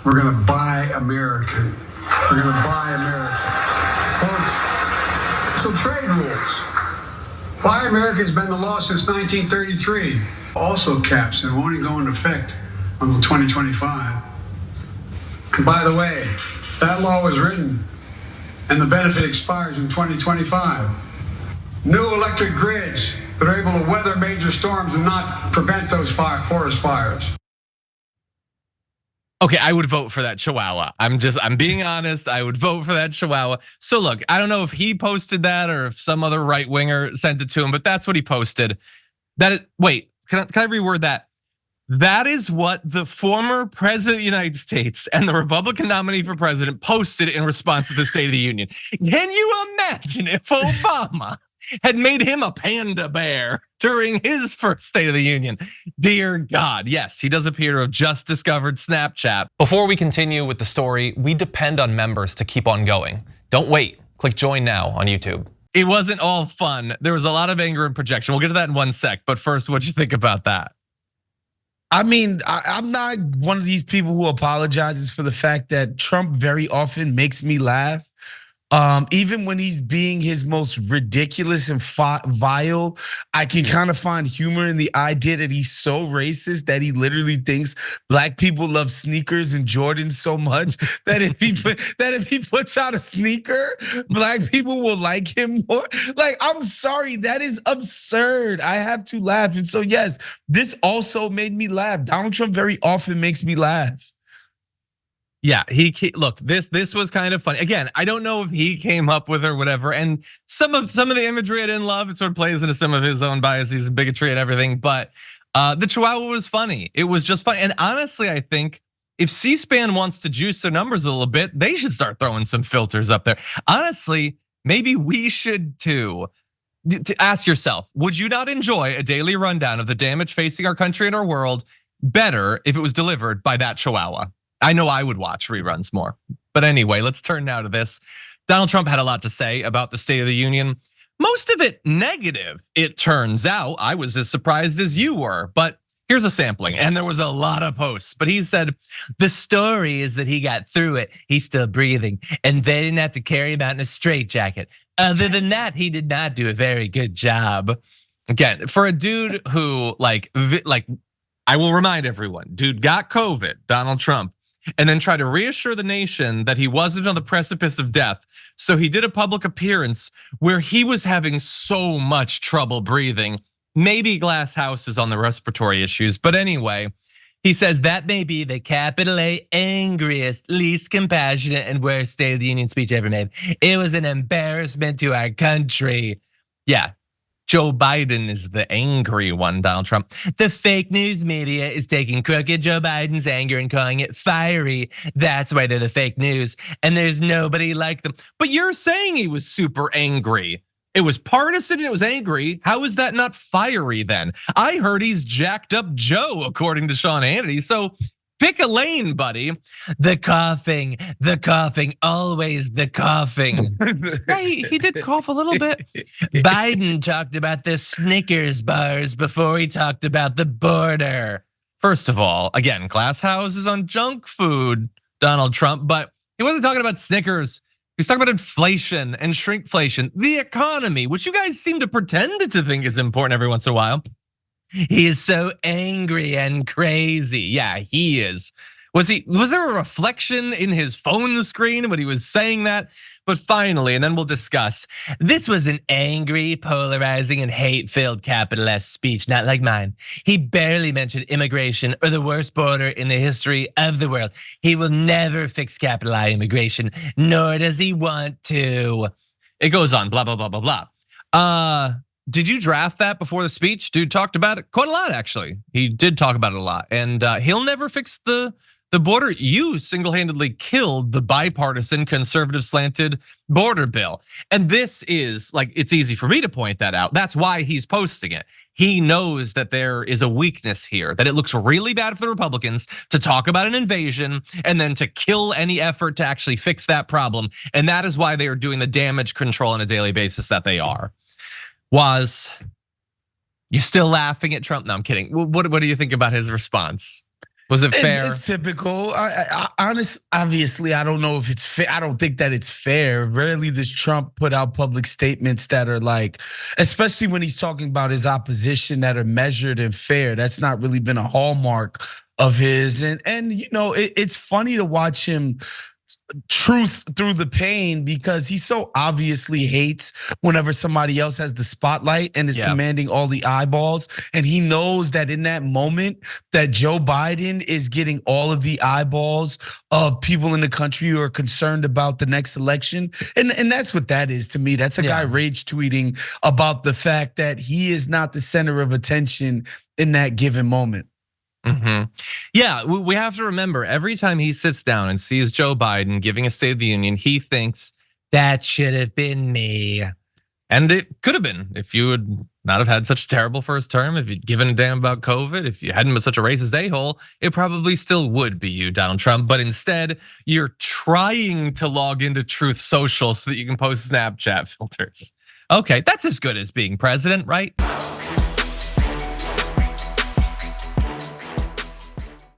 We're going to buy American. We're going to buy American. So trade rules. Buy American has been the law since 1933. Also caps and won't even go into effect until 2025. And by the way, that law was written and the benefit expires in 2025. New electric grids that are able to weather major storms and not prevent those forest fires. Okay, I would vote for that Chihuahua. I'm being honest. I would vote for that Chihuahua. So look, I don't know if he posted that or if some other right winger sent it to him, but that's what he posted. Wait, can I reword that? That is what the former president of the United States and the Republican nominee for president posted in response to the State of the Union. Can you imagine if Obama had made him a panda bear during his first State of the Union? Dear God, yes, he does appear to have just discovered Snapchat. Before we continue with the story, we depend on members to keep on going. Don't wait, click join now on YouTube. It wasn't all fun. There was a lot of anger and projection. We'll get to that in one sec, but first, what'd you think about that? I mean, I'm not one of these people who apologizes for the fact that Trump very often makes me laugh. Even when he's being his most ridiculous and vile, I can kind of find humor in the idea that he's so racist that he literally thinks black people love sneakers and Jordans so much that if he puts out a sneaker, black people will like him more. Like, I'm sorry, that is absurd. I have to laugh. And so yes, this also made me laugh. Donald Trump very often makes me laugh. Yeah, look, this was kind of funny. Again, I don't know if he came up with or whatever, and some of the imagery I didn't love. It sort of plays into some of his own biases and bigotry and everything. But the Chihuahua was funny. It was just funny. And honestly, I think if C-SPAN wants to juice their numbers a little bit, they should start throwing some filters up there. Honestly, maybe we should too. To ask yourself, would you not enjoy a daily rundown of the damage facing our country and our world better if it was delivered by that Chihuahua? I know I would watch reruns more. But anyway, let's turn now to this. Donald Trump had a lot to say about the State of the Union. Most of it negative, it turns out. I was as surprised as you were, but here's a sampling. And there was a lot of posts, but he said, the story is that he got through it. He's still breathing and they didn't have to carry him out in a straitjacket. Other than that, he did not do a very good job. Again, for a dude who like I will remind everyone, dude got COVID, Donald Trump, and then try to reassure the nation that he wasn't on the precipice of death. So he did a public appearance where he was having so much trouble breathing. Maybe glass houses on the respiratory issues, but anyway, he says that may be the capital A angriest, least compassionate, and worst State of the Union speech ever made. It was an embarrassment to our country. Yeah. Joe Biden is the angry one, Donald Trump. The fake news media is taking crooked Joe Biden's anger and calling it fiery. That's why they're the fake news, and there's nobody like them. But you're saying he was super angry. It was partisan and it was angry. How is that not fiery then? I heard he's jacked up Joe, according to Sean Hannity. So pick a lane, buddy. The coughing, always the coughing. Hey, he did cough a little bit. Biden talked about the Snickers bars before he talked about the border. First of all, again, glass houses on junk food, Donald Trump, but he wasn't talking about Snickers. He was talking about inflation and shrinkflation, the economy, which you guys seem to pretend to think is important every once in a while. He is so angry and crazy. Yeah, he is. Was there a reflection in his phone screen when he was saying that? But finally, and then we'll discuss, this was an angry, polarizing, and hate-filled capital S speech, not like mine. He barely mentioned immigration or the worst border in the history of the world. He will never fix capital I immigration, nor does he want to. It goes on, blah, blah, blah, blah, blah. Did you draft that before the speech? Dude talked about it quite a lot, actually. He did talk about it a lot, and he'll never fix the border. You single-handedly killed the bipartisan conservative slanted border bill. And this is like, it's easy for me to point that out. That's why he's posting it. He knows that there is a weakness here, that it looks really bad for the Republicans to talk about an invasion and then to kill any effort to actually fix that problem. And that is why they are doing the damage control on a daily basis that they are. You still laughing at Trump? No, I'm kidding. What do you think about his response? Was it fair? It's typical. Obviously, I don't know if it's fair. I don't think that it's fair. Rarely does Trump put out public statements that are like, especially when he's talking about his opposition, that are measured and fair. That's not really been a hallmark of his. And you know, it's funny to watch him truth through the pain, because he so obviously hates whenever somebody else has the spotlight and is commanding all the eyeballs. And he knows that in that moment that Joe Biden is getting all of the eyeballs of people in the country who are concerned about the next election. And that's what that is to me. That's a guy rage tweeting about the fact that he is not the center of attention in that given moment. Yeah, we have to remember, every time he sits down and sees Joe Biden giving a State of the Union, he thinks that should have been me. And it could have been if you would not have had such a terrible first term, if you'd given a damn about COVID, if you hadn't been such a racist a-hole, it probably still would be you, Donald Trump. But instead, you're trying to log into Truth Social so that you can post Snapchat filters. Okay, that's as good as being president, right?